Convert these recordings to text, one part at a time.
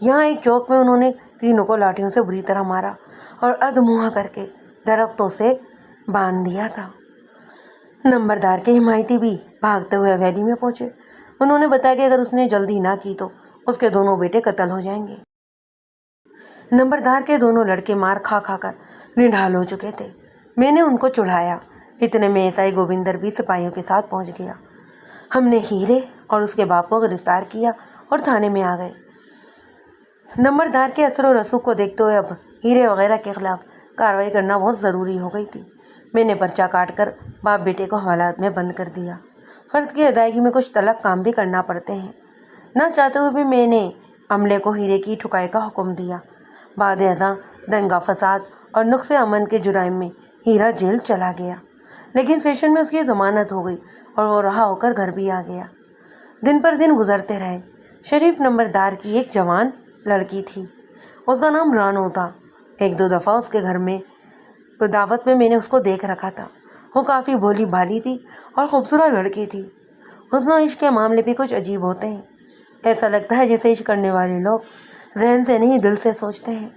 یہاں ایک چوک میں انہوں نے تینوں کو لاٹھیوں سے بری طرح مارا اور ادموا کر کے درختوں سے باندھ دیا تھا۔ نمبردار کے حمایتی بھی بھاگتے ہوئے حویلی میں پہنچے۔ انہوں نے بتایا کہ اگر اس نے جلدی نہ کی تو اس کے دونوں بیٹے قتل ہو جائیں گے۔ نمبردار کے دونوں لڑکے مار کھا کھا کر نڈھال ہو چکے تھے۔ میں نے ان کو چڑھایا، اتنے میں ایس آئی گوبندر بھی سپاہیوں کے ساتھ پہنچ گیا۔ ہم نے ہیرے اور اس کے باپ کو گرفتار کیا اور تھانے میں آ گئے۔ نمبردار کے اثر و رسوخ کو دیکھتے ہوئے اب ہیرے وغیرہ کے خلاف کارروائی کرنا بہت ضروری ہو گئی تھی۔ میں نے پرچہ کاٹ کر باپ بیٹے کو حوالات میں بند کر دیا۔ فرض کی ادائیگی میں کچھ طلب کام بھی کرنا پڑتے ہیں۔ نہ چاہتے ہوئے بھی میں نے عملے کو ہیرے کی ٹھکائی کا حکم دیا۔ بعد ازاں دنگا فساد اور نقص امن کے جرائم میں ہیرا جیل چلا گیا، لیکن سیشن میں اس کی ضمانت ہو گئی اور وہ رہا ہو کر گھر بھی آ گیا۔ دن پر دن گزرتے رہے۔ شریف نمبردار کی ایک جوان لڑکی تھی، اس کا نام رانو تھا۔ ایک دو دفعہ اس کے گھر میں دعوت میں نے اس کو دیکھ رکھا تھا۔ وہ کافی بھولی بھالی تھی اور خوبصورت لڑکی تھی۔ حسن و عشق کے معاملے بھی کچھ عجیب ہوتے ہیں۔ ایسا لگتا ہے جیسے عشق کرنے والے لوگ ذہن سے نہیں دل سے سوچتے ہیں۔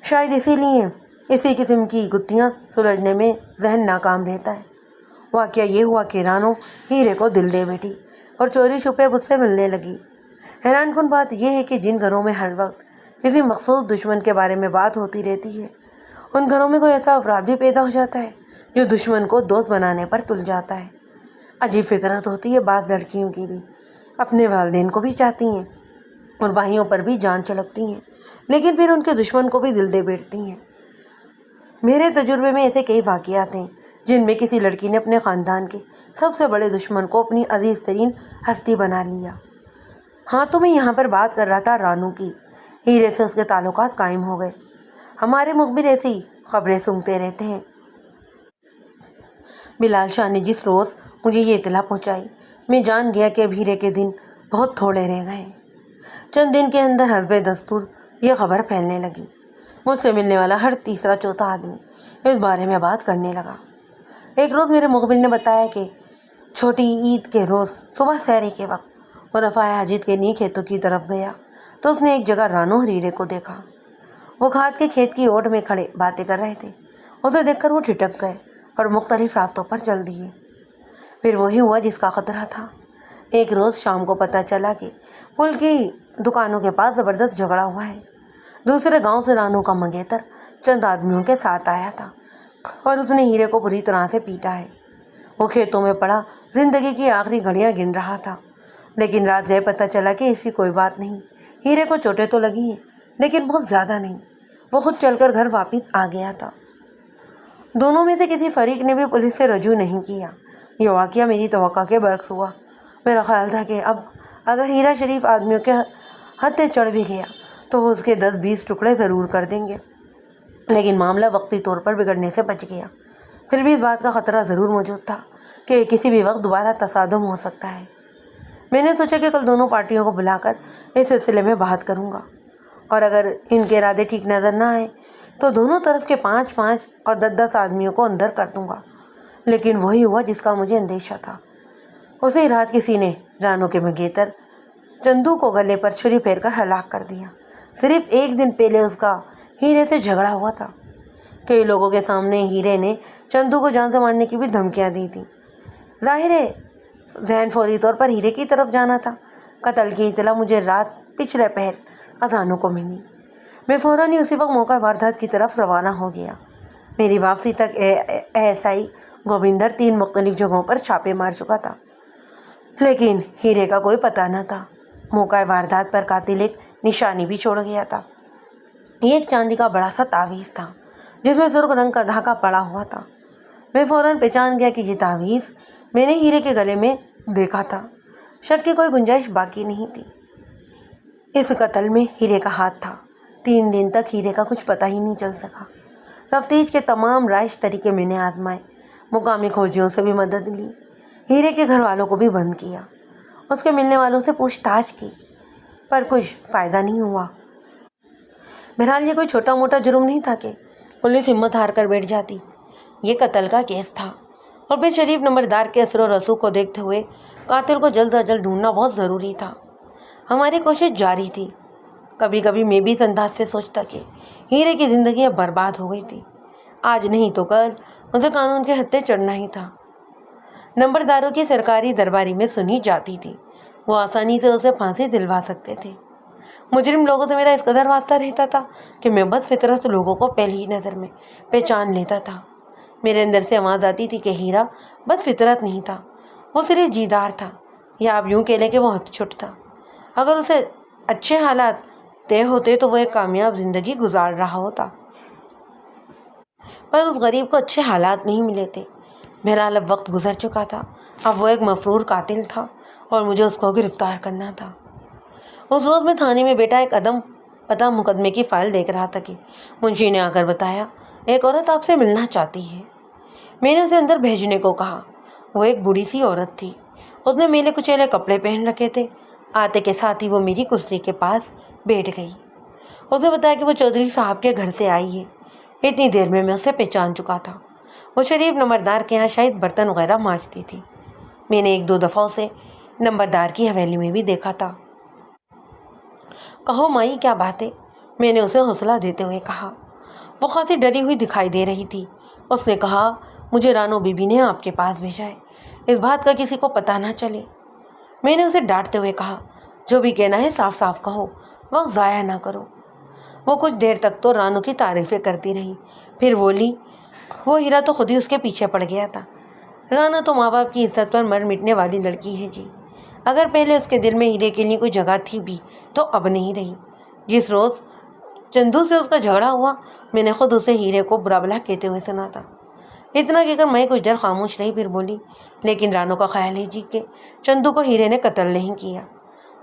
شاید اسی لیے اسی قسم کی گتھیاں سلجھنے میں ذہن ناکام رہتا ہے۔ واقعہ یہ ہوا کہ رانو ہیرے کو دل دے بیٹھی اور چوری چھپے مجھ سے ملنے لگی۔ حیران کن بات یہ ہے کہ جن گھروں میں ہر وقت کسی مخصوص دشمن کے بارے میں بات ہوتی رہتی ہے، ان گھروں میں کوئی ایسا افراد بھی پیدا ہو جاتا ہے جو دشمن کو دوست بنانے پر تل جاتا ہے۔ عجیب فطرت ہوتی ہے بعض لڑکیوں کی بھی، اپنے والدین کو بھی چاہتی ہیں اور بھائیوں پر بھی جان چھلکتی ہیں، لیکن پھر ان کے دشمن کو بھی دل دے بیٹھتی ہیں۔ میرے تجربے میں ایسے کئی واقعات ہیں جن میں کسی لڑکی نے اپنے خاندان کے سب سے بڑے دشمن کو اپنی عزیز ترین ہستی بنا لیا۔ ہاں تو میں یہاں پر بات کر رہا تھا رانو کی۔ ہیرے سے اس کے تعلقات قائم ہو گئے۔ ہمارے مخبر ایسی خبریں سنتے رہتے ہیں۔ بلال شاہ نے جس روز مجھے یہ اطلاع پہنچائی، میں جان گیا کہ اب ہیرے کے دن بہت تھوڑے رہ گئے ہیں۔ چند دن کے اندر حسب دستور یہ خبر پھیلنے لگی۔ مجھ سے ملنے والا ہر تیسرا چوتھا آدمی اس بارے میں بات کرنے لگا۔ ایک روز میرے مخبر نے بتایا کہ چھوٹی عید کے روز صبح سحری کے وقت وہ رفاع حاجت کے نئی کھیتوں کی طرف گیا تو اس نے ایک جگہ رانو اور ہیرے کو دیکھا۔ وہ کھاد کے کھیت کی اوٹ میں کھڑے باتیں کر رہے تھے۔ اسے دیکھ کر وہ ٹھٹک گئے اور مختلف راستوں پر چل دیے۔ پھر وہی ہوا جس کا خطرہ تھا۔ ایک روز شام کو پتہ چلا کہ پل کی دکانوں کے پاس زبردست جھگڑا ہوا ہے۔ دوسرے گاؤں سے رانو کا منگیتر چند آدمیوں کے ساتھ آیا تھا اور اس نے ہیرے کو بری طرح سے پیٹا ہے۔ وہ کھیتوں میں پڑا زندگی کی آخری گھڑیاں گن رہا تھا، لیکن رات گئے پتہ چلا کہ ایسی کوئی بات نہیں۔ ہیرے کو چوٹیں تو لگی ہیں لیکن بہت زیادہ نہیں۔ وہ خود چل کر گھر واپس آ گیا تھا۔ دونوں میں سے کسی فریق نے بھی پولیس سے رجوع نہیں کیا۔ یہ واقعہ میری توقع کے برعکس ہوا۔ میرا خیال تھا کہ اب اگر ہیرا شریف آدمیوں کے ہتھے چڑھ بھی گیا تو وہ اس کے 10-20 ٹکڑے ضرور کر دیں گے، لیکن معاملہ وقتی طور پر بگڑنے سے بچ گیا۔ پھر بھی اس بات کا خطرہ ضرور موجود تھا کہ کسی بھی وقت دوبارہ تصادم ہو سکتا ہے۔ میں نے سوچا کہ کل دونوں پارٹیوں کو بلا کر اس سلسلے میں بات کروں گا، اور اگر ان کے ارادے ٹھیک نظر نہ آئے تو دونوں طرف کے 5-5 اور 10-10 آدمیوں کو اندر کر دوں گا۔ لیکن وہی ہوا جس کا مجھے اندیشہ تھا۔ اسی رات کسی نے رانو کے منگیتر چندو کو گلے پر چھری پھیر کر ہلاک کر دیا۔ صرف ایک دن پہلے اس کا ہیرے سے جھگڑا ہوا تھا۔ کئی لوگوں کے سامنے ہیرے نے چندو کو جان سے مارنے کی بھی دھمکیاں دی تھیں۔ ظاہر ہے ذہن فوری طور پر ہیرے کی طرف جانا تھا۔ قتل کی اطلاع مجھے رات پچھلے پہر اذانوں کو ملی۔ میں فوراً ہی اسی وقت موقع واردات کی طرف روانہ ہو گیا۔ میری واپسی تک ایس آئی گوبندر 3 مختلف جگہوں پر چھاپے مار چکا تھا، لیکن ہیرے کا کوئی پتہ نہ تھا۔ موقع واردات پر قاتل ایک نشانی بھی چھوڑ گیا تھا۔ یہ ایک چاندی کا بڑا سا تعویذ تھا جس میں سرخ رنگ کا دھاگا پڑا ہوا تھا۔ میں فوراً پہچان گیا کہ یہ تعویذ میں نے ہیرے کے گلے میں دیکھا تھا۔ شک کی کوئی گنجائش باقی نہیں تھی۔ اس قتل میں ہیرے کا ہاتھ تھا۔ 3 دن تک ہیرے کا کچھ پتہ ہی نہیں چل سکا۔ تفتیش کے تمام رائج طریقے میں نے آزمائے، مقامی کھوجیوں سے بھی مدد لی، ہیرے کے گھر والوں کو بھی بند کیا، اس کے ملنے والوں سے پوچھ تاچھ کی، پر کچھ فائدہ نہیں ہوا۔ بہرحال یہ کوئی چھوٹا موٹا جرم نہیں تھا کہ پولیس ہمت ہار کر بیٹھ جاتی۔ یہ قتل کا کیس تھا، اور پھر شریف نمبردار کے اثر و رسوخ کو دیکھتے ہوئے قاتل کو جلد از جلد ڈھونڈنا بہت ضروری تھا۔ ہماری کوشش جاری تھی۔ کبھی کبھی میں بھی اس انداز سے سوچتا کہ ہیرے کی زندگی اب برباد ہو گئی تھی. آج نہیں تو کل اسے قانون کے ہتھے چڑھنا ہی تھا. نمبرداروں کی سرکاری درباری میں سنی جاتی تھی. وہ آسانی سے اسے پھانسی دلوا سکتے تھے. مجرم لوگوں سے میرا اس قدر واسطہ رہتا تھا کہ میں بد فطرت لوگوں کو پہلی نظر میں پہچان لیتا تھا. میرے اندر سے آواز آتی تھی کہ ہیرا بد فطرت نہیں تھا، وہ صرف جیدار تھا، یا آپ یوں کہہ لیں کہ وہ ہت چھٹ تھا. اگر اسے اچھے حالات طے ہوتے تو وہ ایک کامیاب زندگی گزار رہا ہوتا، پر اس غریب کو اچھے حالات نہیں ملے تھے. بہرحال اب وقت گزر چکا تھا. اب وہ ایک مفرور قاتل تھا اور مجھے اس کو گرفتار کرنا تھا. اس روز میں تھانے میں بیٹا ایک عدم پتہ مقدمے کی فائل دیکھ رہا تھا کہ منشی نے آ کر بتایا ایک عورت آپ سے ملنا چاہتی ہے. میں نے اسے اندر بھیجنے کو کہا. وہ ایک بوڑھی سی عورت تھی. اس نے میلے کچیلے کپڑے پہن رکھے تھے. آتے کے ساتھ ہی وہ میری کرسی کے پاس بیٹھ گئی. اس نے بتایا کہ وہ چودھری صاحب کے گھر سے آئی ہے. اتنی دیر میں اسے پہچان چکا تھا. وہ شریف نمبردار کے یہاں شاید برتن وغیرہ مانجتی تھی. میں نے ایک دو دفعہ اسے نمبردار کی حویلی میں بھی دیکھا تھا. کہو مائی کیا بات ہے؟ میں نے اسے حوصلہ دیتے ہوئے کہا. وہ خاصی ڈری ہوئی دکھائی دے رہی تھی. اس نے کہا مجھے رانو بی بی نے آپ کے پاس بھیجا ہے، اس بات کا کسی کو پتہ نہ چلے. میں نے اسے ڈانٹتے ہوئے کہا جو بھی کہنا ہے صاف صاف کہو، وقت ضائع نہ کرو. وہ کچھ دیر تک تو رانو کی تعریفیں کرتی رہی، پھر بولی وہ ہیرا تو خود ہی اس کے پیچھے پڑ گیا تھا. رانو تو ماں باپ کی عزت پر مر مٹنے والی لڑکی ہے جی. اگر پہلے اس کے دل میں ہیرے کے لیے کوئی جگہ تھی بھی تو اب نہیں رہی. جس روز چندو سے اس کا جھگڑا ہوا میں نے خود اسے ہیرے کو برا بھلا کہتے ہوئے سنا تھا. اتنا کہہ کر میں کچھ دیر خاموش رہی، پھر بولی لیکن رانو کا خیال ہے جی کہ چندو کو ہیرے نے قتل نہیں کیا.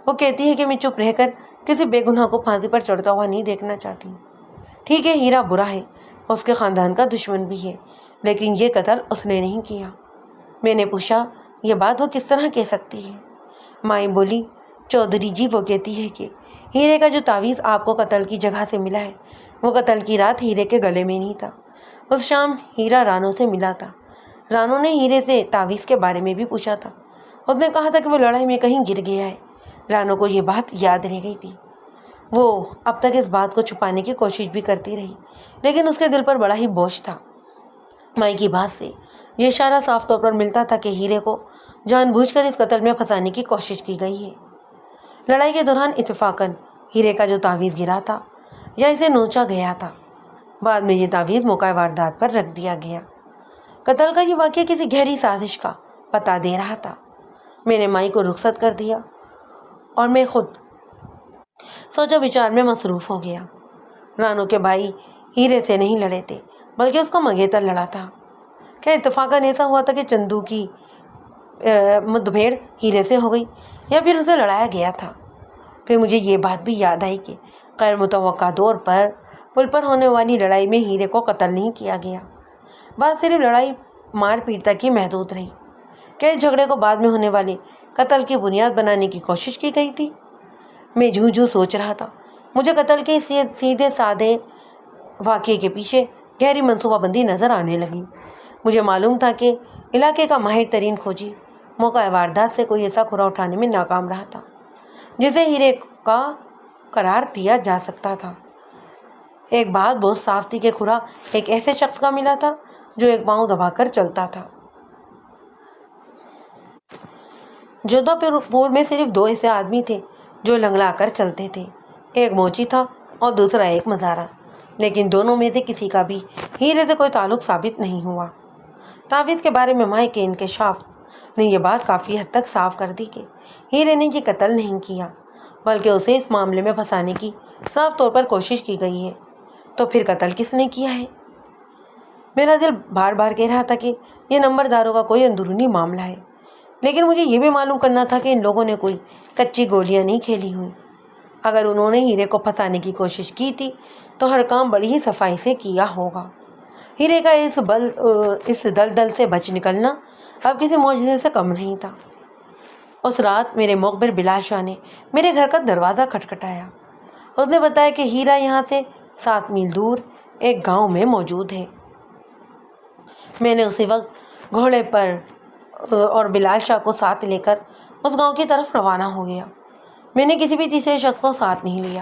وہ کہتی ہے کہ میں چپ رہ کر کسی بے گناہ کو پھانسی پر چڑھتا ہوا نہیں دیکھنا چاہتی. ٹھیک ہے ہیرا برا ہے، اس کے خاندان کا دشمن بھی ہے، لیکن یہ قتل اس نے نہیں کیا. میں نے پوچھا یہ بات وہ کس طرح کہہ سکتی ہے؟ مائی بولی چودھری جی وہ کہتی ہے کہ ہیرے کا جو تعویذ آپ کو قتل کی جگہ سے ملا ہے وہ قتل کی رات ہیرے کے گلے میں نہیں تھا. اس شام ہیرا رانو سے ملا تھا. رانو نے ہیرے سے تعویذ کے بارے میں بھی پوچھا تھا. اس نے کہا تھا کہ وہ لڑائی میں کہیں گر گیا ہے. رانو کو یہ بات یاد رہ گئی تھی. وہ اب تک اس بات کو چھپانے کی کوشش بھی کرتی رہی، لیکن اس کے دل پر بڑا ہی بوجھ تھا. مائی کی بات سے یہ اشارہ صاف طور پر ملتا تھا کہ ہیرے کو جان بوجھ کر اس قتل میں پھنسانے کی کوشش کی گئی ہے. لڑائی کے دوران اتفاقاً ہیرے کا جو تعویذ گرا تھا یا اسے نوچا گیا تھا، بعد میں یہ تعویذ موقع واردات پر رکھ دیا گیا. قتل کا یہ واقعہ کسی گہری سازش کا پتہ دے رہا تھا. میں نے مائی کو رخصت کر دیا اور میں خود سوچا بچار میں مصروف ہو گیا. رانو کے بھائی ہیرے سے نہیں لڑے تھے بلکہ اس کا منگیتر لڑا تھا. کیا اتفاقاً ایسا ہوا تھا کہ چندو کی مدبھیڑ ہیرے سے ہو گئی یا پھر اسے لڑایا گیا تھا؟ پھر مجھے یہ بات بھی یاد آئی کہ غیر متوقع طور پر پل پر ہونے والی لڑائی میں ہیرے کو قتل نہیں کیا گیا. بات صرف لڑائی مار پیٹ تک ہی محدود رہی. کیا اس جھگڑے کو بعد میں ہونے والے قتل کی بنیاد بنانے کی کوشش کی گئی تھی؟ میں جوں سوچ رہا تھا مجھے قتل کے سیدھے سادے واقعے کے پیچھے گہری منصوبہ بندی نظر آنے لگی. مجھے معلوم تھا کہ علاقے کا ماہر ترین کھوجی موقع واردات سے کوئی ایسا کھرا اٹھانے میں ناکام رہا تھا جسے ہیرے کا قرار دیا جا سکتا تھا. ایک بات بہت صاف تھی کہ کھرا ایک ایسے شخص کا ملا تھا جو ایک پاؤں دبا کر چلتا تھا. جودھا پور میں صرف دو ایسے آدمی تھے جو لنگڑا کر چلتے تھے، ایک موچی تھا اور دوسرا ایک مزارہ. لیکن دونوں میں سے کسی کا بھی ہیرے سے کوئی تعلق ثابت نہیں ہوا. تعویذ کے بارے میں مائی کے انکشاف نے یہ بات کافی حد تک صاف کر دی کہ ہیرے نے یہ قتل نہیں کیا بلکہ اسے اس معاملے میں پھنسانے کی صاف طور پر کوشش کی گئی ہے. تو پھر قتل کس نے کیا ہے؟ میرا دل بار بار کہہ رہا تھا کہ یہ نمبرداروں کا کوئی اندرونی معاملہ ہے، لیکن مجھے یہ بھی معلوم کرنا تھا کہ ان لوگوں نے کوئی کچی گولیاں نہیں کھیلی ہوئی. اگر انہوں نے ہیرے کو پھنسانے کی کوشش کی تھی تو ہر کام بڑی ہی صفائی سے کیا ہوگا. ہیرے کا اس دلدل سے بچ نکلنا اب کسی معجزے سے کم نہیں تھا. اس رات میرے مخبر بلال شاہ نے میرے گھر کا دروازہ کھٹکھٹایا. اس نے بتایا کہ ہیرا یہاں سے 7 میل دور ایک گاؤں میں موجود ہے. میں نے اسی وقت گھوڑے پر اور بلال شاہ کو ساتھ لے کر اس گاؤں کی طرف روانہ ہو گیا. میں نے کسی بھی تیسرے شخص کو ساتھ نہیں لیا.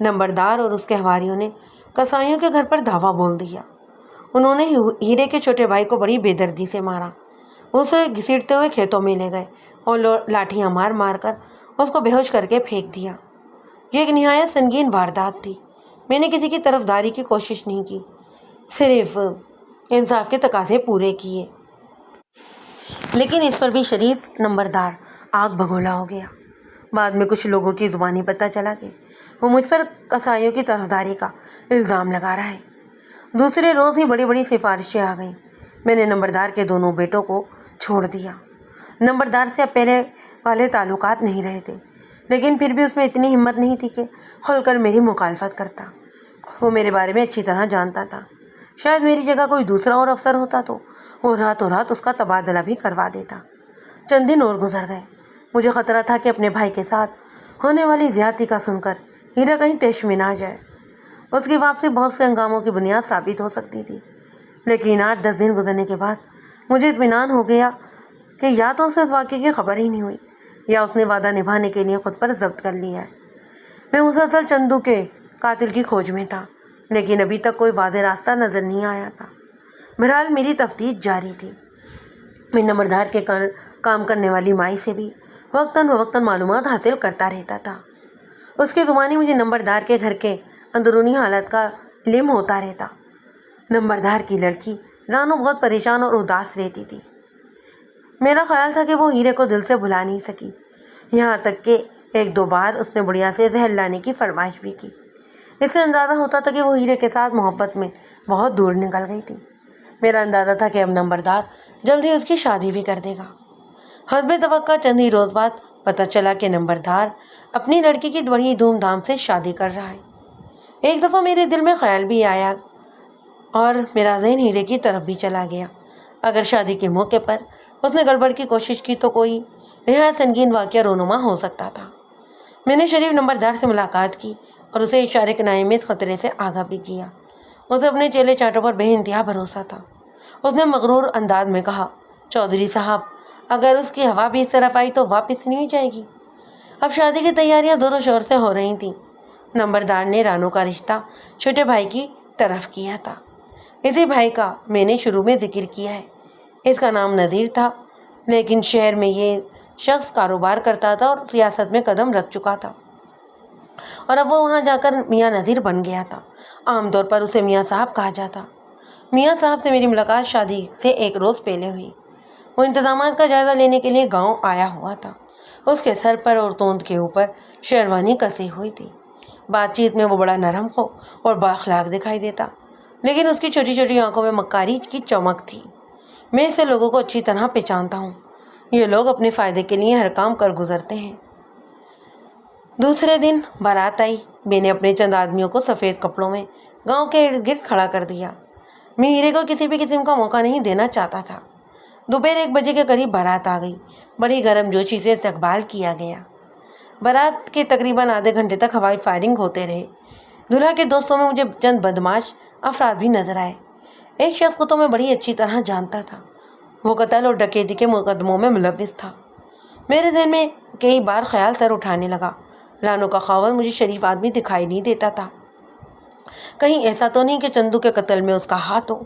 نمبردار اور اس کے حواریوں نے کسائیوں کے گھر پر دھاوا بول دیا۔ انہوں نے ہیرے کے چھوٹے بھائی کو بڑی بے دردی سے مارا، اسے گھسیٹتے ہوئے کھیتوں میں لے گئے اور لاٹھیاں مار مار کر اس کو بے ہوش کر کے پھینک دیا۔ یہ ایک نہایت سنگین واردات تھی۔ میں نے کسی کی طرفداری کی کوشش نہیں کی، صرف انصاف کے تقاضے پورے کیے۔ لیکن اس پر بھی شریف نمبردار آگ بگولا ہو گیا۔ بعد میں کچھ لوگوں کی زبانی پتہ چلا کہ وہ مجھ پر کسائیوں کی طرفداری کا الزام لگا رہا ہے۔ دوسرے روز ہی بڑی بڑی سفارشیں آ گئیں۔ میں نے نمبردار کے دونوں بیٹوں کو چھوڑ دیا۔ نمبردار سے اب پہلے والے تعلقات نہیں رہے تھے، لیکن پھر بھی اس میں اتنی ہمت نہیں تھی کہ کھل کر میری مخالفت کرتا۔ وہ میرے بارے میں اچھی طرح جانتا تھا۔ شاید میری جگہ کوئی دوسرا اور افسر ہوتا تو وہ راتوں رات اس کا تبادلہ بھی کروا دیتا۔ چند دن اور گزر گئے۔ مجھے خطرہ تھا کہ اپنے بھائی کے ساتھ ہونے والی زیادتی کا سن کر ہیرا کہیں طیش میں نہ جائے۔ اس کی واپسی بہت سے ہنگاموں کی بنیاد ثابت ہو سکتی تھی، لیکن 8-10 دن گزرنے کے بعد مجھے اطمینان ہو گیا کہ یا تو اسے اس واقعے کی خبر ہی نہیں ہوئی یا اس نے وعدہ نبھانے کے لیے خود پر ضبط کر لیا ہے۔ میں مسلسل چندو کے قاتل کی کھوج میں تھا، لیکن ابھی تک کوئی واضح راستہ نظر نہیں آیا تھا۔ بہرحال میری تفتیش جاری تھی۔ میں نمبردار کے کام کرنے والی مائی سے بھی وقتاً فوقتاً معلومات حاصل کرتا رہتا تھا۔ اس کی زبانی مجھے نمبردار کے گھر کے اندرونی حالات کا علم ہوتا رہتا۔ نمبردار کی لڑکی رانو بہت پریشان اور اداس رہتی تھی۔ میرا خیال تھا کہ وہ ہیرے کو دل سے بھلا نہیں سکی، یہاں تک کہ 1-2 بار اس نے بڑھیا سے زہر لانے کی فرمائش بھی کی۔ اس سے اندازہ ہوتا تھا کہ وہ ہیرے کے ساتھ محبت میں بہت دور نکل گئی تھی۔ میرا اندازہ تھا کہ اب نمبردار جلد ہی اس کی شادی بھی کر دے گا۔ حسب توقع چند ہی روز بعد پتہ چلا کہ نمبردار اپنی لڑکی کی بڑی دھوم دھام سے شادی کر رہا ہے۔ ایک دفعہ میرے دل میں خیال بھی آیا اور میرا ذہن ہیرے کی طرف بھی چلا گیا۔ اگر شادی کے موقع پر اس نے گڑبڑ کی کوشش کی تو کوئی نہایت سنگین واقعہ رونما ہو سکتا تھا۔ میں نے شریف نمبردار سے ملاقات کی اور اسے اشارے کنائے میں اس خطرے سے آگاہ بھی کیا۔ اسے اپنے چیلے چاٹوں پر بے انتہا بھروسہ تھا۔ اس نے مغرور انداز میں کہا، چودھری صاحب، اگر اس کی ہوا بھی اس طرف آئی تو واپس نہیں جائے گی۔ اب شادی کی تیاریاں زور و شور سے ہو رہی تھیں۔ نمبردار نے رانو کا رشتہ چھوٹے بھائی کی طرف کیا تھا۔ اسی بھائی کا میں نے شروع میں ذکر کیا ہے۔ اس کا نام نذیر تھا، لیکن شہر میں یہ شخص کاروبار کرتا تھا اور سیاست میں قدم رکھ چکا تھا، اور اب وہ وہاں جا کر میاں نذیر بن گیا تھا۔ عام طور پر اسے میاں صاحب کہا جاتا۔ میاں صاحب سے میری ملاقات شادی سے 1 روز پہلے ہوئی۔ وہ انتظامات کا جائزہ لینے کے لیے گاؤں آیا ہوا تھا۔ اس کے سر پر اور توند کے اوپر شیروانی کسی ہوئی تھی۔ بات چیت میں وہ بڑا نرم خو اور بااخلاق دکھائی دیتا، لیکن اس کی چھوٹی چھوٹی آنکھوں میں مکاری کی چمک تھی۔ میں اسے لوگوں کو اچھی طرح پہچانتا ہوں۔ یہ لوگ اپنے فائدے کے لیے ہر کام کر گزرتے ہیں۔ دوسرے دن بارات آئی۔ میں نے اپنے چند آدمیوں کو سفید کپڑوں میں گاؤں کے ارد گرد کھڑا کر دیا۔ میں ہیرے کو کسی بھی قسم کا موقع نہیں دینا چاہتا تھا۔ دوپہر 1 بجے کے قریب بارات آ گئی۔ بڑی گرم جوشی سے استقبال کیا گیا۔ بارات کے تقریباً آدھے گھنٹے تک ہوائی فائرنگ ہوتے رہے۔ دلہا کے دوستوں میں مجھے چند بدمعاش افراد بھی نظر آئے۔ ایک شخص کو تو میں بڑی اچھی طرح جانتا تھا۔ وہ قتل اور ڈکیتی کے مقدموں میں ملوث تھا۔ میرے ذہن میں کئی بار خیال سر اٹھانے لگا، رانو کا خاوند مجھے شریف آدمی دکھائی نہیں دیتا تھا۔ کہیں ایسا تو نہیں کہ چندو کے قتل میں اس کا ہاتھ ہو؟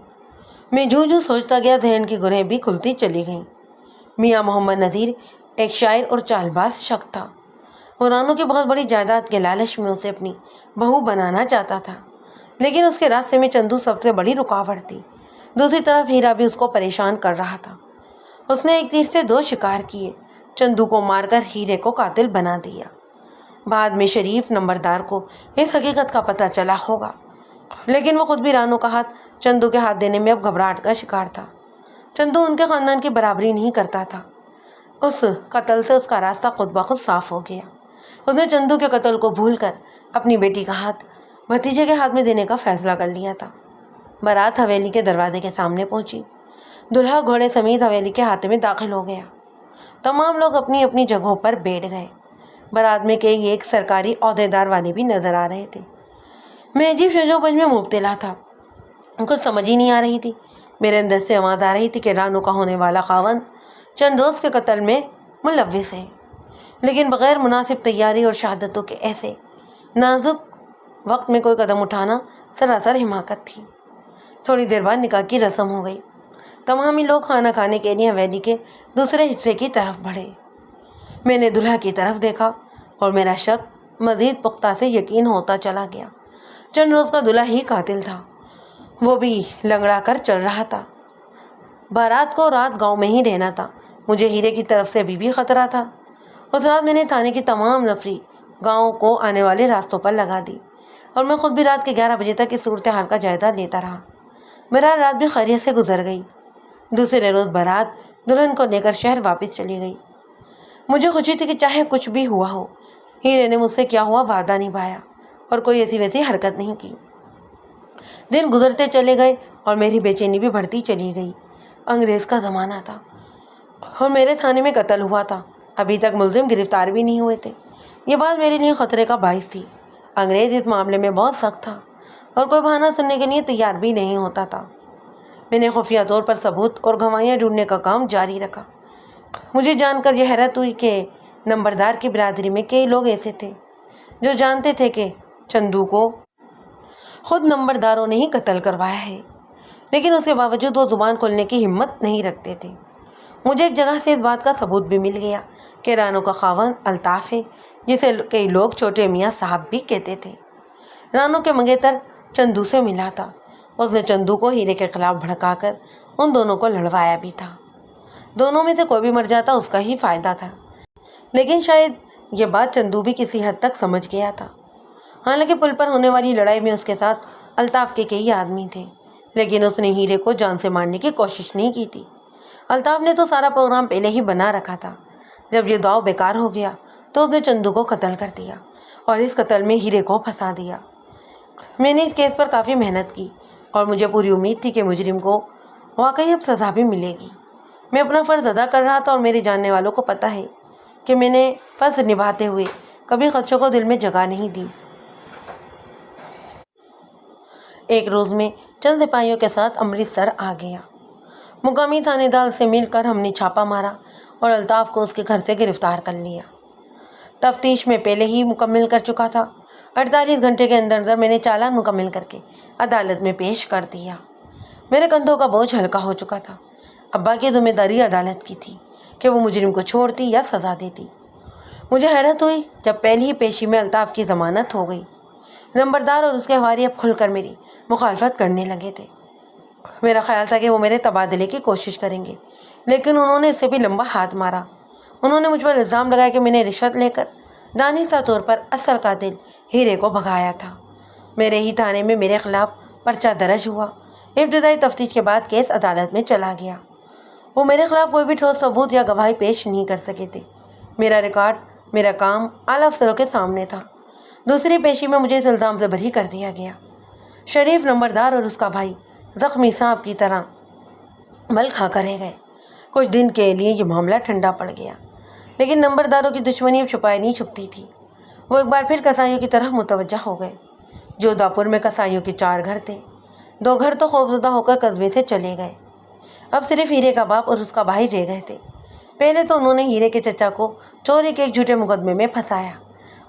میں جوں جوں سوچتا گیا ذہن کی گنہیں بھی کھلتی چلی گئیں۔ میاں محمد نذیر ایک شاعر اور چال باز شخص تھا۔ وہ رانو کی بہت بڑی جائیداد کے لالچ میں اسے اپنی بہو بنانا چاہتا تھا، لیکن اس کے راستے میں چندو سب سے بڑی رکاوٹ تھی۔ دوسری طرف ہیرا بھی اس کو پریشان کر رہا تھا۔ اس نے ایک تیر سے 2 شکار کیے، چندو کو مار کر ہیرے کو قاتل بنا دیا۔ بعد میں شریف نمبردار کو اس حقیقت کا پتہ چلا ہوگا، لیکن وہ خود بھی رانو کا ہاتھ چندو کے ہاتھ دینے میں اب گھبراہٹ کا شکار تھا۔ چندو ان کے خاندان کی برابری نہیں کرتا تھا۔ اس قتل سے اس کا راستہ خود بخود صاف ہو گیا۔ اس نے چندو کے قتل کو بھول کر اپنی بیٹی کا ہاتھ بھتیجے کے ہاتھ میں دینے کا فیصلہ کر لیا تھا۔ بارات حویلی کے دروازے کے سامنے پہنچی۔ دلہا گھوڑے سمیت حویلی کے ہاتھے میں داخل ہو گیا۔ تمام لوگ اپنی اپنی جگہوں پر بیٹھ گئے۔ بارات میں کئی ایک سرکاری عہدیدار والے بھی نظر آ رہے تھے۔ میں عجیب شجوع میں مبتلا تھا، کچھ سمجھ ہی نہیں آ رہی تھی۔ میرے اندر سے آواز آ رہی تھی کہ رانو کا ہونے والا خاوند چند روز کے قتل میں ملوث ہے، لیکن بغیر مناسب تیاری اور شہادتوں کے ایسے نازک وقت میں کوئی قدم اٹھانا سراسر حماقت تھی۔ تھوڑی دیر بعد نکاح کی رسم ہو گئی۔ تمام ہی لوگ کھانا کھانے کے لیے حویلی کے دوسرے حصے کی طرف بڑھے۔ میں نے دلہا کی طرف دیکھا اور میرا شک مزید پختہ سے یقین ہوتا چلا گیا۔ چند روز کا دلہا ہی قاتل تھا، وہ بھی لنگڑا کر چل رہا تھا۔ بارات کو رات گاؤں میں ہی رہنا تھا۔ مجھے ہیرے کی طرف سے بھی خطرہ تھا۔ اس رات میں نے تھانے کی تمام نفری گاؤں کو آنے والے راستوں پر لگا دی اور میں خود بھی رات کے 11 بجے تک اس صورتحال کا جائزہ لیتا رہا۔ بہرحال رات بھی خیریت سے گزر گئی۔ دوسرے روز بارات دلہن کو لے کر شہر واپس چلی گئی۔ مجھے خوشی تھی کہ چاہے کچھ بھی ہوا ہو، ہیرے نے مجھ سے کیا ہوا وعدہ نبھایا اور کوئی ایسی ویسی حرکت نہیں کی۔ دن گزرتے چلے گئے اور میری بے چینی بھی بڑھتی چلی گئی۔ انگریز کا زمانہ تھا اور میرے تھانے میں قتل ہوا تھا۔ ابھی تک ملزم گرفتار بھی نہیں ہوئے تھے۔ یہ بات میرے لیے خطرے کا باعث تھی۔ انگریز اس معاملے میں بہت سخت تھا اور کوئی بہانہ سننے کے لیے تیار بھی نہیں ہوتا تھا۔ میں نے خفیہ طور پر ثبوت اور گواہیاں ڈھونڈنے کا کام جاری رکھا۔ مجھے جان کر یہ حیرت ہوئی کہ نمبردار کی برادری میں کئی لوگ ایسے تھے جو جانتے تھے کہ چندو کو خود نمبرداروں نے ہی قتل کروایا ہے، لیکن اس کے باوجود وہ زبان کھولنے کی ہمت نہیں رکھتے تھے۔ مجھے ایک جگہ سے اس بات کا ثبوت بھی مل گیا کہ رانو کا خاوند الطاف ہے، جسے کئی لوگ چھوٹے میاں صاحب بھی کہتے تھے۔ رانو کے منگیتر چندو سے ملا تھا۔ اس نے چندو کو ہیرے کے خلاف بھڑکا کر ان دونوں کو لڑوایا بھی تھا۔ دونوں میں سے کوئی بھی مر جاتا اس کا ہی فائدہ تھا، لیکن شاید یہ بات چندو بھی کسی حد تک سمجھ گیا تھا۔ حالانکہ پل پر ہونے والی لڑائی میں اس کے ساتھ الطاف کے کئی آدمی تھے، لیکن اس نے ہیرے کو جان سے مارنے کی کوشش نہیں کی تھی۔ الطاف نے تو سارا پروگرام پہلے ہی بنا رکھا تھا۔ جب یہ داؤ بیکار ہو گیا تو اس نے چندو کو قتل کر دیا اور اس قتل میں ہیرے کو پھنسا دیا۔ میں نے اس کیس پر کافی محنت کی اور مجھے پوری امید تھی کہ مجرم کو واقعی اب سزا بھی ملے گی۔ میں اپنا فرض ادا کر رہا تھا اور میرے جاننے والوں کو پتہ ہے کہ میں نے فرض نبھاتے ہوئے کبھی خدشوں کو دل میں جگہ نہیں دی۔ ایک روز میں چند سپاہیوں کے ساتھ امرتسر آ گیا۔ مقامی تھانے دار سے مل کر ہم نے چھاپا مارا اور الطاف کو اس کے گھر سے گرفتار کر لیا۔ تفتیش میں پہلے ہی مکمل کر چکا تھا۔ 48 گھنٹے کے اندر اندر میں نے چالان مکمل کر کے عدالت میں پیش کر دیا۔ میرے کندھوں کا بوجھ ہلکا ہو چکا تھا۔ ابا کی ذمہ داری عدالت کی تھی کہ وہ مجرم کو چھوڑتی یا سزا دیتی۔ مجھے حیرت ہوئی جب پہلی ہی پیشی میں الطاف کی ضمانت ہو گئی۔ نمبردار اور اس کے حواری اب کھل کر میری مخالفت کرنے لگے تھے۔ میرا خیال تھا کہ وہ میرے تبادلے کی کوشش کریں گے، لیکن انہوں نے اس سے بھی لمبا ہاتھ مارا۔ انہوں نے مجھ پر الزام لگایا کہ میں نے رشوت لے کر دانستہ طور پر اصل قاتل ہیرے کو بھگایا تھا۔ میرے ہی تھانے میں میرے خلاف پرچہ درج ہوا۔ ابتدائی تفتیش کے بعد کیس عدالت میں چلا گیا۔ وہ میرے خلاف کوئی بھی ٹھوس ثبوت یا گواہی پیش نہیں کر سکے تھے۔ میرا ریکارڈ، میرا کام اعلیٰ افسروں کے سامنے تھا۔ دوسری پیشی میں مجھے اس الزام سے بری کر دیا گیا۔ شریف نمبردار اور اس کا بھائی زخمی سانپ کی طرح مل کھا کر رہ گئے۔ کچھ دن کے لیے یہ معاملہ ٹھنڈا پڑ گیا، لیکن نمبرداروں کی دشمنی اب چھپائی نہیں چھپتی تھی۔ وہ ایک بار پھر کسائیوں کی طرف متوجہ ہو گئے۔ جودھا پور میں کسائیوں کے 4 گھر تھے۔ 2 گھر تو خوفزدہ ہو کر قصبے سے چلے گئے۔ اب صرف ہیرے کا باپ اور اس کا بھائی رہ گئے تھے۔ پہلے تو انہوں نے ہیرے کے چچا کو چوری کے ایک جھوٹے مقدمے میں پھنسایا۔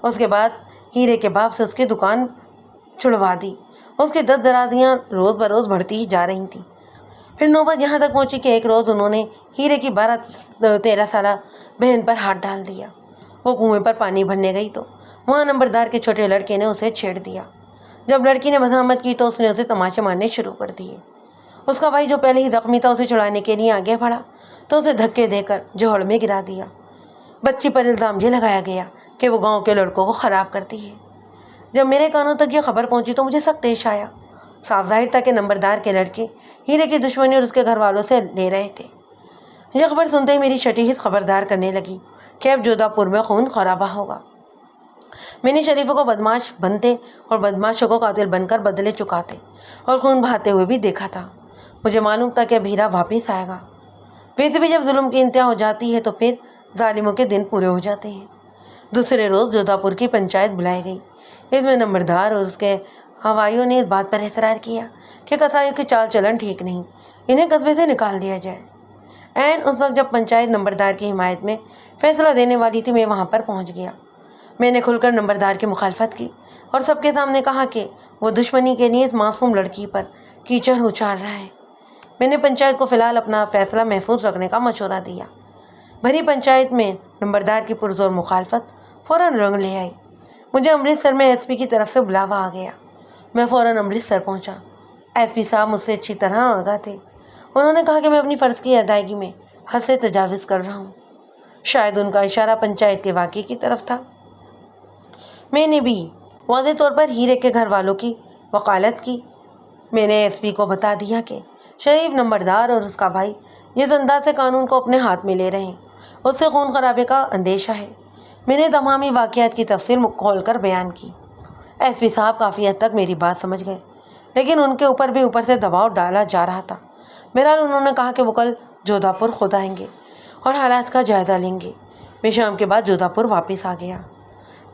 اس کے بعد ہیرے کے باپ سے اس کی دکان چھڑوا دی۔ اس کی دست درازیاں روز بروز بڑھتی ہی جا رہی تھیں۔ پھر نوبت یہاں تک پہنچی کہ ایک روز انہوں نے ہیرے کی 12-13 سالہ بہن پر ہاتھ ڈال دیا۔ وہ کنویں پر پانی بھرنے گئی تو وہاں نمبردار کے چھوٹے لڑکے نے اسے چھیڑ دیا۔ جب لڑکی نے مزاحمت کی تو اس نے اسے تماشے مارنے شروع کر دیے۔ اس کا بھائی جو پہلے ہی زخمی تھا اسے چھڑانے کے لیے آگے بڑھا تو اسے دھکے دے کر جوہڑ میں گرا دیا۔ بچی پر الزام یہ لگایا گیا کہ وہ گاؤں کے لڑکوں کو خراب کرتی ہے۔ جب میرے کانوں تک یہ خبر پہنچی تو مجھے سخت طیش آیا۔ صاف ظاہر تھا کہ نمبردار کے لڑکے ہیرے کی دشمنی اور اس کے گھر والوں سے لے رہے تھے۔ یہ خبر سنتے ہی میری شٹی حس خبردار کرنے لگی کہ اب جودھا پور میں خون خرابہ ہوگا۔ میں نے شریفوں کو بدماش بنتے اور بدماشوں کو قاتل بن کر بدلے چکاتے اور خون بہاتے ہوئے بھی دیکھا تھا۔ مجھے معلوم تھا کہ اب ہیرا واپس آئے گا۔ ویسے بھی جب ظلم کی انتہا ہو جاتی ہے تو پھر ظالموں کے دن پورے ہو جاتے ہیں۔ دوسرے روز جودھا پور کی پنچایت بلائی گئی۔ اس میں نمبردار اور اس کے حوائیوں نے اس بات پر اصرار کیا کہ کسائیوں کی چال چلن ٹھیک نہیں، انہیں قصبے سے نکال دیا جائے۔ عین اس وقت جب پنچایت نمبردار کی حمایت میں فیصلہ دینے والی تھی میں وہاں پر پہنچ گیا۔ میں نے کھل کر نمبردار کی مخالفت کی اور سب کے سامنے کہا کہ وہ دشمنی کے لیے اس معصوم لڑکی پر کیچڑ اچھال رہا ہے۔ میں نے پنچایت کو فی الحال اپنا فیصلہ محفوظ رکھنے کا مشورہ دیا۔ بھری پنچایت میں نمبردار کی پرزور مخالفت فوراً رنگ لے آئی۔ مجھے امرتسر میں ایس پی کی طرف سے بلاوا آ گیا۔ میں فوراً امرتسر پہنچا۔ ایس پی صاحب مجھ سے اچھی طرح آگاہ تھے۔ انہوں نے کہا کہ میں اپنی فرض کی ادائیگی میں حد سے تجاوز کر رہا ہوں۔ شاید ان کا اشارہ پنچایت کے واقعے کی طرف تھا۔ میں نے بھی واضح طور پر ہیرے کے گھر والوں کی وکالت کی۔ میں نے ایس پی کو بتا دیا کہ شریف نمبردار اور اس کا بھائی جس انداز سے قانون کو اپنے ہاتھ میں لے رہے ہیں اس سے خون خرابے کا اندیشہ ہے۔ میں نے تمامی واقعات کی تفصیل کھول کر بیان کی۔ ایس پی صاحب کافی حد تک میری بات سمجھ گئے، لیکن ان کے اوپر بھی اوپر سے دباؤ ڈالا جا رہا تھا۔ بہرحال انہوں نے کہا کہ وہ کل جودھا پور خود آئیں گے اور حالات کا جائزہ لیں گے۔ میں شام کے بعد جودھا پور واپس آ گیا۔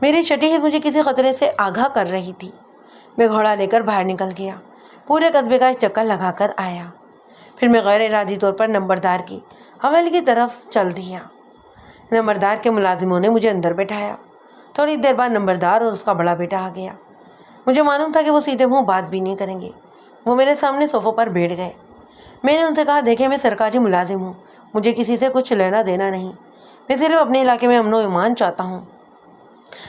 میری چھٹی حص مجھے کسی خطرے سے آگاہ کر رہی تھی۔ میں گھوڑا لے کر باہر نکل گیا، پورے قصبے کا ایک چکر لگا کر آیا۔ پھر میں غیر ارادی طور پر نمبردار کی حویلی کی طرف چل دیا۔ نمبردار کے ملازموں نے مجھے اندر بٹھایا۔ تھوڑی دیر بعد نمبردار اور اس کا بڑا بیٹا آ گیا۔ مجھے معلوم تھا کہ وہ سیدھے منہ بات بھی نہیں کریں گے۔ وہ میرے سامنے صوفوں پر بیٹھ گئے۔ میں نے ان سے کہا، دیکھیں میں سرکاری ملازم ہوں، مجھے کسی سے کچھ لینا دینا نہیں، میں صرف اپنے علاقے میں امن و امان چاہتا ہوں۔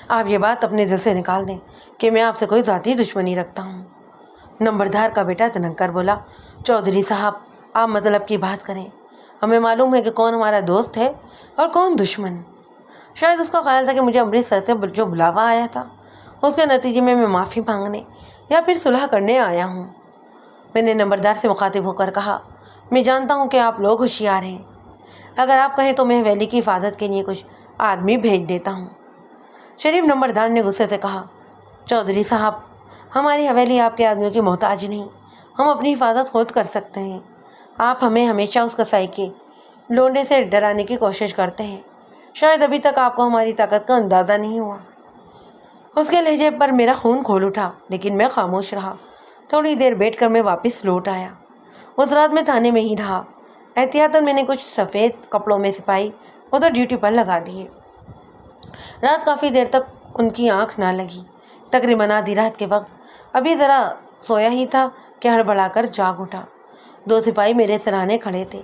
آپ یہ بات اپنے دل سے نکال دیں کہ میں آپ سے کوئی ذاتی دشمنی رکھتا ہوں۔ نمبردار کا بیٹا تنک کر بولا، چودھری صاحب آپ مطلب کی بات کریں، ہمیں معلوم ہے کہ کون ہمارا دوست ہے اور کون دشمن۔ شاید اس کا خیال تھا کہ مجھے امرتسر سے جو بلاوا آیا تھا اس کے نتیجے میں معافی مانگنے یا پھر صلح کرنے آیا ہوں۔ میں نے نمبردار سے مخاطب ہو کر کہا، میں جانتا ہوں کہ آپ لوگ ہوشیار ہیں، اگر آپ کہیں تو میں حویلی کی حفاظت کے لیے کچھ آدمی بھیج دیتا ہوں۔ شریف نمبردار نے غصے سے کہا، چودھری صاحب ہماری حویلی آپ کے آدمیوں کی محتاج نہیں، ہم اپنی حفاظت خود کر سکتے ہیں۔ آپ ہمیں ہمیشہ اس قصائی کے لونڈے سے ڈرانے کی کوشش کرتے ہیں، شاید ابھی تک آپ کو ہماری طاقت کا اندازہ نہیں ہوا۔ اس کے لہجے پر میرا خون کھول اٹھا، لیکن میں خاموش رہا۔ تھوڑی دیر بیٹھ کر میں واپس لوٹ آیا۔ اس رات میں تھانے میں ہی رہا۔ احتیاطاً میں نے کچھ سفید کپڑوں میں سپاہی ادھر ڈیوٹی پر لگا دیے۔ رات کافی دیر تک ان کی آنکھ نہ لگی۔ تقریباً آدھی رات کے وقت ابھی ذرا سویا ہی تھا کہ ہڑبڑا کر جاگ اٹھا۔ دو سپاہی میرے سرانے کھڑے تھے۔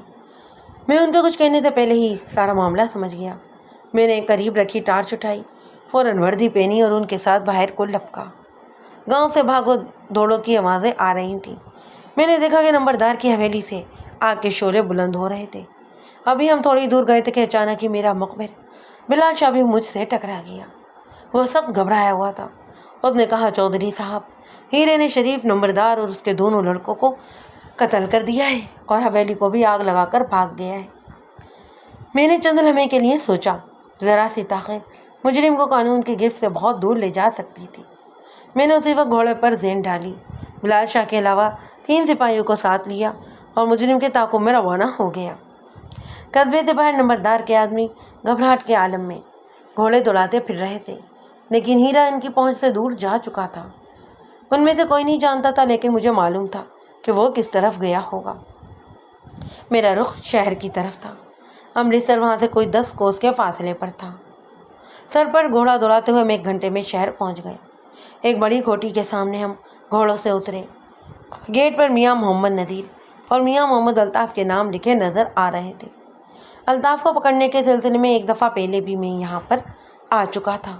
میں ان کو کچھ کہنے سے پہلے ہی سارا معاملہ سمجھ گیا۔ میں نے قریب رکھی ٹارچ اٹھائی، فوراً وردی پہنی اور ان کے ساتھ باہر کو لپکا۔ گاؤں سے بھاگو دوڑوں کی آوازیں آ رہی تھیں۔ میں نے دیکھا کہ نمبردار کی حویلی سے آگ کے شعلے بلند ہو رہے تھے۔ ابھی ہم تھوڑی دور گئے تھے کہ اچانک ہی میرا مخبر بلال شاہ بھی مجھ سے ٹکرا گیا۔ وہ سخت گھبرایا ہوا تھا۔ اس نے کہا، چودھری صاحب ہیرے نے شریف نمبردار اور اس کے دونوں لڑکوں کو قتل کر دیا ہے اور حویلی کو بھی آگ لگا کر بھاگ گیا ہے۔ میں نے چند لمحے کے لیے سوچا، ذرا سی تاخیر مجرم کو قانون کی گرفت سے بہت دور لے جا سکتی تھی۔ میں نے اسی وقت گھوڑے پر زین ڈالی، بلال شاہ کے علاوہ 3 سپاہیوں کو ساتھ لیا اور مجرم کے تعاقب میں روانہ ہو گیا۔ قصبے سے باہر نمبردار کے آدمی گھبراہٹ کے عالم میں گھوڑے دوڑاتے پھر رہے تھے، لیکن ہیرا ان کی پہنچ سے دور جا چکا تھا۔ ان میں سے کوئی نہیں جانتا تھا، لیکن مجھے معلوم تھا کہ وہ کس طرف گیا ہوگا۔ میرا رخ شہر کی طرف تھا۔ امرتسر وہاں سے کوئی 10 کوس کے فاصلے پر تھا۔ سر پر گھوڑا دوڑاتے ہوئے میں 1 گھنٹے میں شہر پہنچ گئے۔ ایک بڑی کوٹھی کے سامنے ہم گھوڑوں سے اترے۔ گیٹ پر میاں محمد نذیر اور میاں محمد الطاف کے نام لکھے نظر آ رہے تھے۔ الطاف کو پکڑنے کے سلسلے میں ایک دفعہ پہلے بھی میں یہاں پر آ چکا تھا۔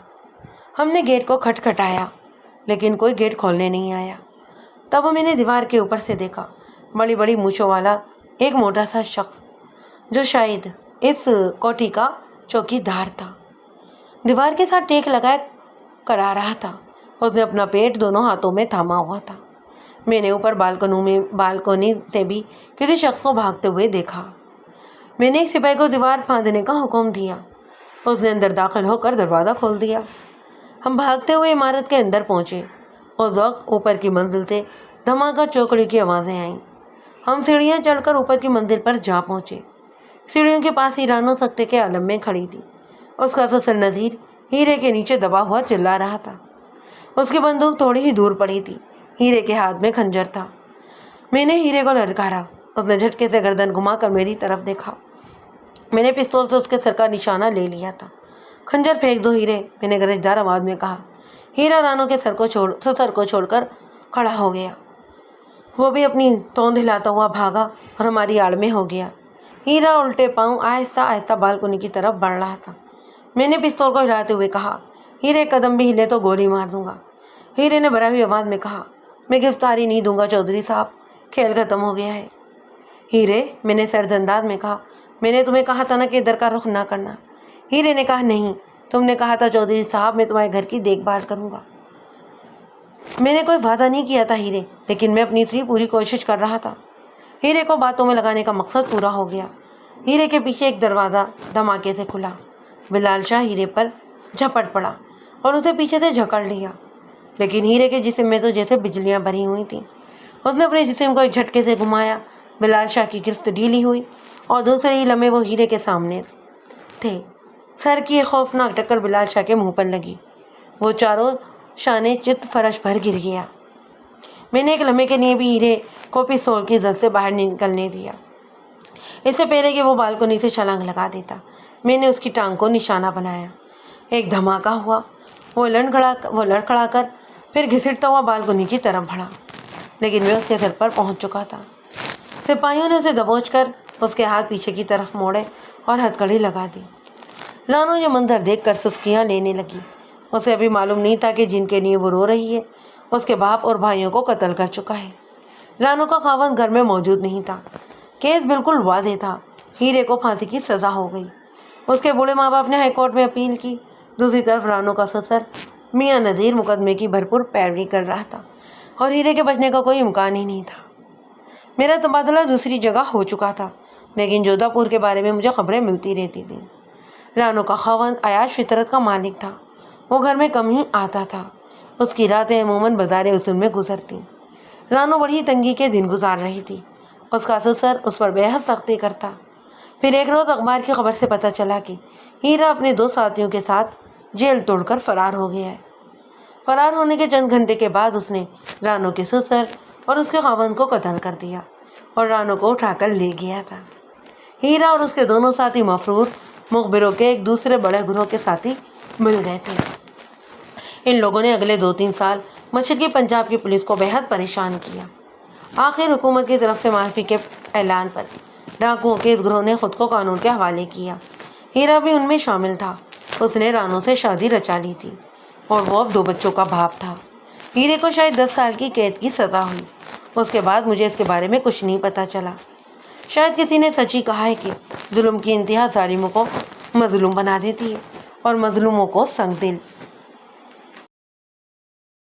ہم نے گیٹ کو کھٹکھٹایا، لیکن کوئی گیٹ کھولنے نہیں آیا۔ تب میں نے دیوار کے اوپر سے دیکھا، بڑی بڑی مونچھوں والا ایک موٹا سا شخص جو شاید اس کوٹھی کا چوکی دار تھا، دیوار کے ساتھ ٹیک لگائے کرا رہا تھا۔ اس نے اپنا پیٹ دونوں ہاتھوں میں تھاما ہوا تھا۔ میں نے اوپر بالکونی سے بھی کسی شخص کو بھاگتے ہوئے دیکھا۔ میں نے ایک سپاہی کو دیوار پھاندنے کا حکم دیا۔ اس نے اندر داخل ہو کر دروازہ کھول دیا۔ ہم بھاگتے ہوئے عمارت کے اندر پہنچے۔ اس وقت اوپر کی منزل سے دھماکہ چوکڑی کی آوازیں آئیں۔ ہم سیڑھیاں چڑھ کر اوپر کی منزل پر جا پہنچے۔ سیڑھیوں کے پاس ہی رانو سکتے کے عالم میں کھڑی تھی۔ اس کا سسر نذیر ہیرے کے نیچے دبا ہوا چلا رہا تھا۔ اس کی بندوق تھوڑی ہی دور پڑی تھی۔ ہیرے کے ہاتھ میں خنجر تھا۔ میں نے ہیرے کو للکارا۔ اس نے جھٹکے سے گردن گھما کر میری طرف دیکھا۔ میں نے پستول سے اس کے سر کا نشانہ لے لیا تھا۔ خنجر پھینک دو ہیرے، میں نے گرجدار آواز میں کہا۔ ہیرا رانو کے سر کو چھوڑ کر کھڑا ہو گیا۔ وہ بھی اپنی توند ہلاتا ہوا بھاگا اور ہماری آڑ میں ہو گیا۔ ہیرا الٹے پاؤں آہستہ آہستہ بالکنی کی طرف بڑھ رہا تھا۔ میں نے پستول کو ہلاتے ہوئے کہا، ہیرے قدم بھی ہلے تو گولی مار دوں گا۔ ہیرے نے بھرا ہوئی آواز میں کہا، میں گرفتاری نہیں دوں گا چودھری صاحب، کھیل ختم ہو گیا ہے۔ ہیرے، میں نے سرد انداز میں کہا، میں نے تمہیں کہا تھا نا کہ ادھر کا رخ نہ کرنا۔ ہیرے نے کہا، نہیں، تم نے کہا تھا چودھری صاحب میں تمہارے گھر کی دیکھ بھال کروں گا۔ میں نے کوئی وعدہ نہیں کیا تھا ہیرے، لیکن میں اپنی پوری کوشش کر رہا تھا۔ ہیرے کو باتوں میں لگانے کا مقصد پورا ہو گیا۔ ہیرے کے پیچھے ایک دروازہ دھماکے سے کھلا۔ بلال شاہ ہیرے پر جھپٹ پڑا اور اسے پیچھے سے جھکڑ لیا، لیکن ہیرے کے جسم میں تو جیسے بجلیاں بھری ہوئی تھیں۔ اس نے اپنے جسم کو ایک جھٹکے سے گھمایا، بلال شاہ کی گرفت ڈھیلی ہوئی اور دوسرے ہی لمحے وہ ہیرے کے سامنے تھے۔ سر کی ایک خوفناک ٹکر بلال شاہ کے منہ پر لگی، وہ چاروں شانے چت فرش پر گر گیا۔ میں نے ایک لمحے کے لیے بھی ہیرے کو پستول کی زد سے باہر نکلنے دیا، اس سے پہلے کہ وہ بالکنی سے چھلانگ لگا دیتا۔ میں نے اس کی ٹانگ کو نشانہ بنایا۔ ایک دھماکہ ہوا، وہ لڑکھڑا کر پھر گھسٹتا ہوا بالکنی کی طرف بڑھا، لیکن میں اس کے سر پر پہنچ چکا تھا۔ سپاہیوں نے اسے دبوچ کر اس کے ہاتھ پیچھے کی طرف موڑے اور ہتھکڑی لگا دی۔ رانو یہ منظر دیکھ کر سسکیاں لینے لگی۔ اسے ابھی معلوم نہیں تھا کہ جن کے لیے وہ رو رہی ہے اس کے باپ اور بھائیوں کو قتل کر چکا ہے۔ رانو کا خاوند گھر میں موجود نہیں تھا۔ کیس بالکل واضح تھا، ہیرے کو پھانسی کی سزا ہو گئی۔ اس کے بوڑھے ماں باپ نے ہائی کورٹ میں اپیل کی۔ دوسری طرف رانو کا سسر میاں نذیر مقدمے کی بھرپور پیروی کر رہا تھا اور ہیرے کے بچنے کا کوئی امکان ہی نہیں تھا۔ میرا تبادلہ دوسری جگہ ہو چکا تھا، لیکن جودھا پور کے بارے میں مجھے خبریں ملتی رہتی تھیں۔ رانو کا خاوند عیاش فطرت کا مالک تھا، وہ گھر میں کم ہی آتا تھا۔ اس کی راتیں عموماً بازار اصول میں گزرتیں۔ رانو بڑی تنگی کے دن گزار رہی تھی۔ اس کا سسر اس پر بے حد سختی کرتا۔ پھر ایک روز اخبار کی خبر سے پتہ چلا کہ ہیرا اپنے 2 ساتھیوں کے ساتھ جیل توڑ کر فرار ہو گیا ہے۔ فرار ہونے کے چند گھنٹے کے بعد اس نے رانو کے سسر اور اس کے خاوند کو قتل کر دیا اور رانو کو اٹھا کر لے گیا تھا۔ ہیرا اور اس کے دونوں ساتھی مفرور مخبروں کے ایک دوسرے بڑے گروہ کے ساتھی مل گئے تھے۔ ان لوگوں نے اگلے 2-3 سال مشرقی پنجاب کی پولیس کو بے حد پریشان کیا۔ آخر حکومت کی طرف سے معافی کے اعلان پر ڈاکوؤں کے اس گروہ نے خود کو قانون کے حوالے کیا۔ ہیرا بھی ان میں شامل تھا۔ اس نے رانو سے شادی رچا لی تھی اور وہ اب 2 بچوں کا باپ تھا۔ ہیرے کو شاید 10 سال کی قید کی سزا ہوئی۔ اس کے بعد مجھے اس کے بارے میں کچھ نہیں پتہ چلا۔ شاید کسی نے سچ ہی کہا ہے کہ ظلم کی انتہا ظالموں کو مظلوم بنا دیتی ہے اور مظلوموں کو سنگ دل